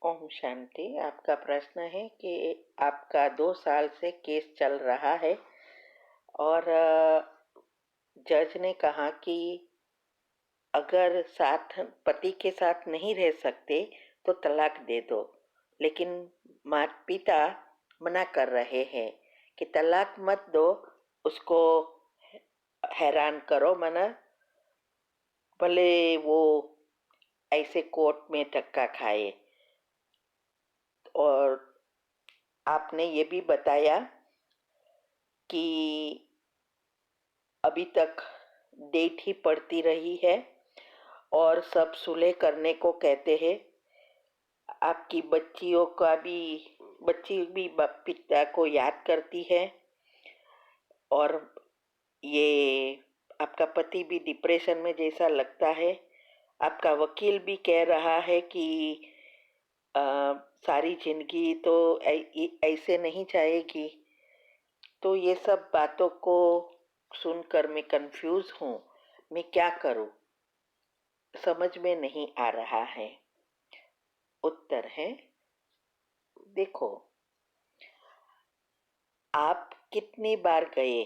ओम शांति। आपका प्रश्न है कि आपका 2 साल से केस चल रहा है और जज ने कहा कि अगर साथ पति के साथ नहीं रह सकते तो तलाक दे दो, लेकिन माता पिता मना कर रहे हैं कि तलाक मत दो, उसको हैरान करो मना, भले वो ऐसे कोर्ट में धक्का खाए। और आपने ये भी बताया कि अभी तक डेट ही पड़ती रही है और सब सुलह करने को कहते हैं। आपकी बच्ची भी पिता को याद करती है और ये आपका पति भी डिप्रेशन में जैसा लगता है। आपका वकील भी कह रहा है कि अ, सारी जिंदगी तो ऐसे नहीं जाएगी। तो ये सब बातों को सुनकर मैं कंफ्यूज हूँ। मैं क्या करूँ, समझ में नहीं आ रहा है। उत्तर है, देखो, आप कितनी बार गए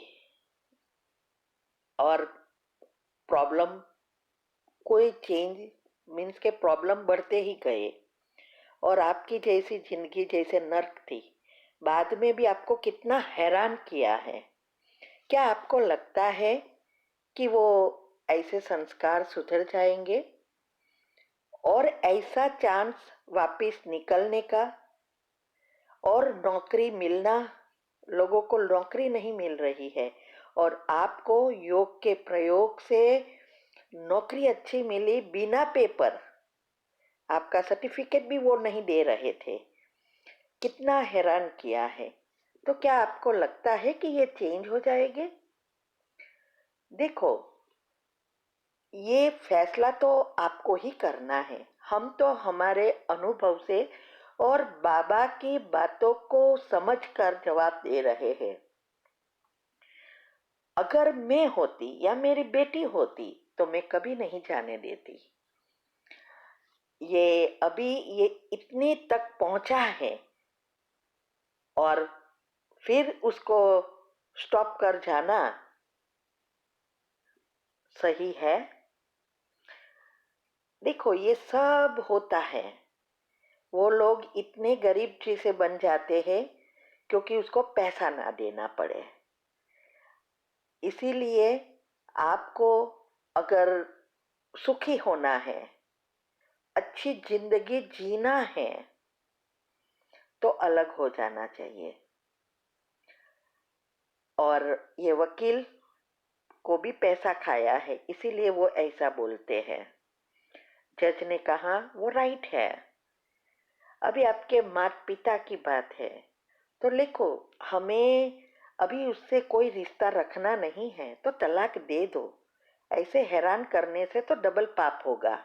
और प्रॉब्लम कोई चेंज मीन्स के प्रॉब्लम बढ़ते ही गए और आपकी जैसी जिंदगी जैसे नर्क थी। बाद में भी आपको कितना हैरान किया है। क्या आपको लगता है कि वो ऐसे संस्कार सुधर जाएंगे और ऐसा चांस वापस निकलने का और नौकरी मिलना? लोगों को नौकरी नहीं मिल रही है और आपको योग के प्रयोग से नौकरी अच्छी मिली बिना पेपर। आपका सर्टिफिकेट भी वो नहीं दे रहे थे। कितना हैरान किया है। तो क्या आपको लगता है कि ये चेंज हो जाएंगे? देखो, ये फैसला तो आपको ही करना है। हम तो हमारे अनुभव से और बाबा की बातों को समझकर जवाब दे रहे हैं। अगर मैं होती या मेरी बेटी होती तो मैं कभी नहीं जाने देती। ये अभी ये इतनी तक पहुंचा है और फिर उसको स्टॉप कर जाना सही है? देखो, ये सब होता है। वो लोग इतने गरीब से बन जाते हैं क्योंकि उसको पैसा ना देना पड़े। इसीलिए आपको अगर सुखी होना है, अच्छी जिंदगी जीना है, तो अलग हो जाना चाहिए। और ये वकील को भी पैसा खाया है, इसीलिए वो ऐसा बोलते हैं। जज ने कहा वो राइट है। अभी आपके माता पिता की बात है तो लिखो, हमें अभी उससे कोई रिश्ता रखना नहीं है तो तलाक दे दो। ऐसे हैरान करने से तो डबल पाप होगा।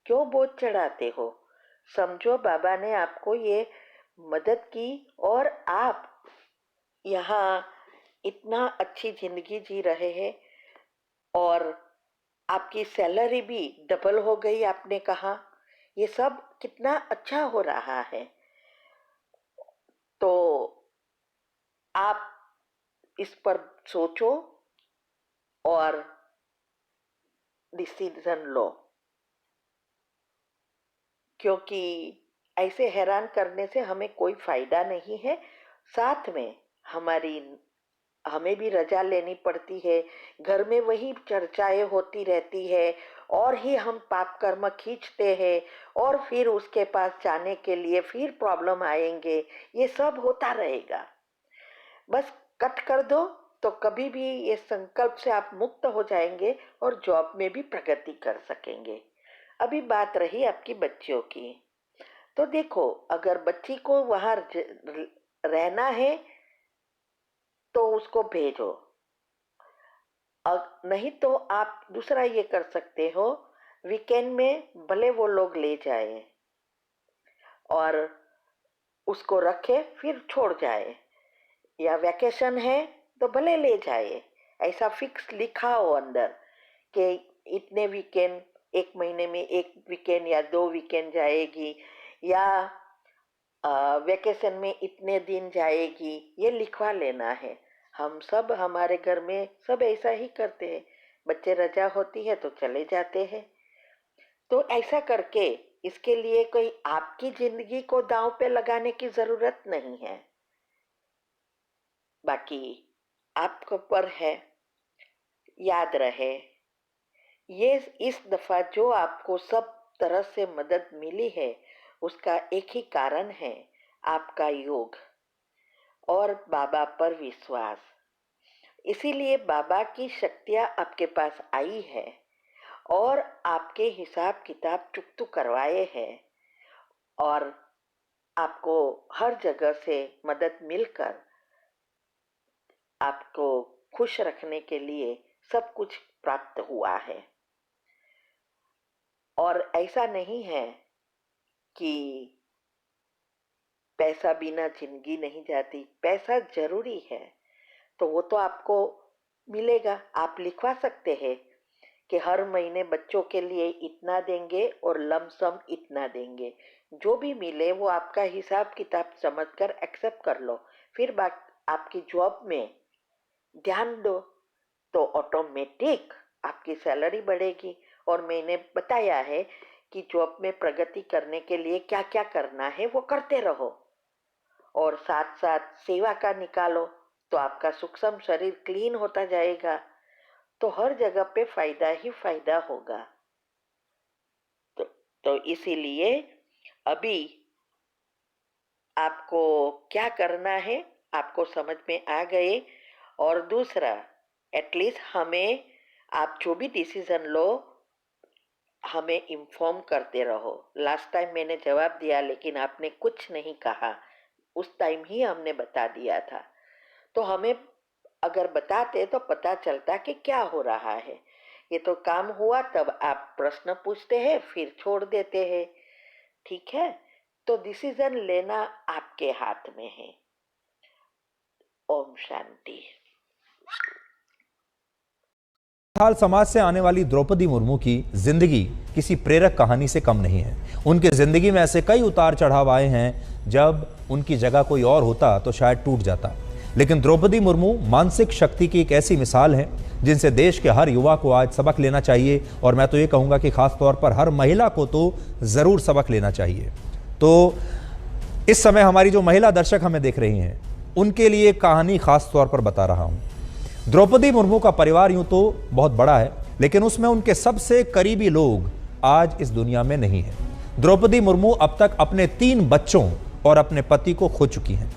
क्यों बोझ चढ़ाते हो? समझो, बाबा ने आपको ये मदद की और आप यहाँ इतना अच्छी जिंदगी जी रहे हैं और आपकी सैलरी भी डबल हो गई। आपने कहा ये सब कितना अच्छा हो रहा है। तो आप इस पर सोचो और डिसीजन लो, क्योंकि ऐसे हैरान करने से हमें कोई फायदा नहीं है। साथ में हमारी हमें भी रजा लेनी पड़ती है। घर में वही चर्चाएं होती रहती है और ही हम पाप कर्म खींचते हैं और फिर उसके पास जाने के लिए फिर प्रॉब्लम आएंगे। ये सब होता रहेगा। बस कट कर दो तो कभी भी ये संकल्प से आप मुक्त हो जाएंगे और जॉब में भी प्रगति कर सकेंगे। अभी बात रही आपकी बच्चियों की। तो देखो, अगर बच्ची को वहां रहना है तो उसको भेजो। नहीं तो आप दूसरा ये कर सकते हो, वीकेंड में भले वो लोग ले जाए और उसको रखे फिर छोड़ जाए, या वैकेशन है तो भले ले जाए। ऐसा फिक्स लिखा हो अंदर कि इतने वीकेंड, एक महीने में एक वीकेंड या 2 वीकेंड जाएगी, या वेकेशन में इतने दिन जाएगी, ये लिखवा लेना है। हम सब हमारे घर में सब ऐसा ही करते हैं, बच्चे रजा होती है तो चले जाते हैं। तो ऐसा करके इसके लिए कोई आपकी जिंदगी को दांव पे लगाने की जरूरत नहीं है, बाकी आपको पर है। याद रहे, ये इस दफा जो आपको सब तरह से मदद मिली है उसका एक ही कारण है, आपका योग और बाबा पर विश्वास। इसीलिए बाबा की शक्तियां आपके पास आई है और आपके हिसाब किताब चुकतू करवाए हैं और आपको हर जगह से मदद मिलकर आपको खुश रखने के लिए सब कुछ प्राप्त हुआ है। और ऐसा नहीं है कि पैसा बिना जिंदगी नहीं जाती, पैसा जरूरी है, तो वो तो आपको मिलेगा। आप लिखवा सकते हैं कि हर महीने बच्चों के लिए इतना देंगे और लमसम इतना देंगे। जो भी मिले वो आपका हिसाब किताब समझकर एक्सेप्ट कर लो। फिर आपकी जॉब में ध्यान दो तो ऑटोमेटिक आपकी सैलरी बढ़ेगी। और मैंने बताया है कि जॉब में प्रगति करने के लिए क्या क्या करना है वो करते रहो और साथ साथ सेवा का निकालो तो आपका सूक्ष्म शरीर क्लीन होता जाएगा, तो हर जगह पे फायदा ही फायदा होगा। तो इसीलिए अभी आपको क्या करना है आपको समझ में आ गए। और दूसरा, एटलीस्ट हमें, आप जो भी डिसीजन लो हमें इन्फॉर्म करते रहो। लास्ट टाइम मैंने जवाब दिया लेकिन आपने कुछ नहीं कहा, उस टाइम ही हमने बता दिया था। तो हमें अगर बताते तो पता चलता कि क्या हो रहा है। ये तो काम हुआ तब आप प्रश्न पूछते हैं फिर छोड़ देते हैं, ठीक है। तो डिसीजन लेना आपके हाथ में है। ओम शांति। हाल समाज से आने वाली द्रौपदी मुर्मू की जिंदगी किसी प्रेरक कहानी से कम नहीं है। उनके जिंदगी में ऐसे कई उतार चढ़ाव आए हैं, जब उनकी जगह कोई और होता तो शायद टूट जाता। लेकिन द्रौपदी मुर्मू मानसिक शक्ति की एक ऐसी मिसाल है जिनसे देश के हर युवा को आज सबक लेना चाहिए। और मैं तो ये कहूँगा कि खास तौर पर हर महिला को तो ज़रूर सबक लेना चाहिए। तो इस समय हमारी जो महिला दर्शक हमें देख रही हैं, उनके लिए कहानी खास तौर पर बता रहा हूँ। द्रौपदी मुर्मू का परिवार यूं तो बहुत बड़ा है, लेकिन उसमें उनके सबसे करीबी लोग आज इस दुनिया में नहीं हैं। द्रौपदी मुर्मू अब तक अपने 3 बच्चों और अपने पति को खो चुकी हैं।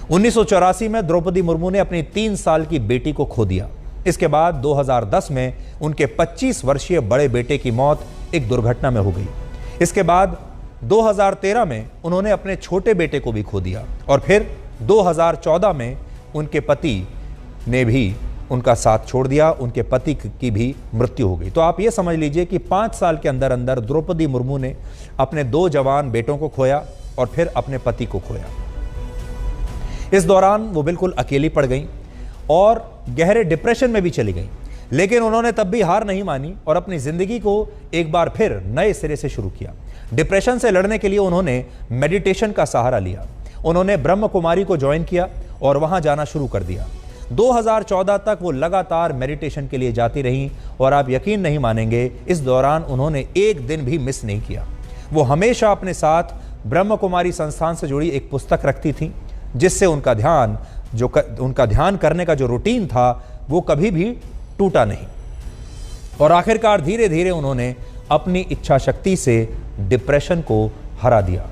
1984 में द्रौपदी मुर्मू ने अपनी 3 साल की बेटी को खो दिया। इसके बाद 2010 में उनके 25 वर्षीय बड़े बेटे की मौत एक दुर्घटना में हो गई। इसके बाद 2013 में उन्होंने अपने छोटे बेटे को भी खो दिया और फिर 2014 में उनके पति ने भी उनका साथ छोड़ दिया, उनके पति की भी मृत्यु हो गई। तो आप ये समझ लीजिए कि 5 साल के अंदर अंदर द्रौपदी मुर्मू ने अपने 2 जवान बेटों को खोया और फिर अपने पति को खोया। इस दौरान वो बिल्कुल अकेली पड़ गई और गहरे डिप्रेशन में भी चली गई। लेकिन उन्होंने तब भी हार नहीं मानी और अपनी जिंदगी को एक बार फिर नए सिरे से शुरू किया। डिप्रेशन से लड़ने के लिए उन्होंने मेडिटेशन का सहारा लिया। उन्होंने ब्रह्म कुमारी को ज्वाइन किया और वहां जाना शुरू कर दिया। 2014 तक वो लगातार मेडिटेशन के लिए जाती रहीं और आप यकीन नहीं मानेंगे, इस दौरान उन्होंने एक दिन भी मिस नहीं किया। वो हमेशा अपने साथ ब्रह्म कुमारी संस्थान से जुड़ी एक पुस्तक रखती थी, जिससे उनका ध्यान करने का जो रूटीन था वो कभी भी टूटा नहीं। और आखिरकार धीरे धीरे उन्होंने अपनी इच्छा शक्ति से डिप्रेशन को हरा दिया।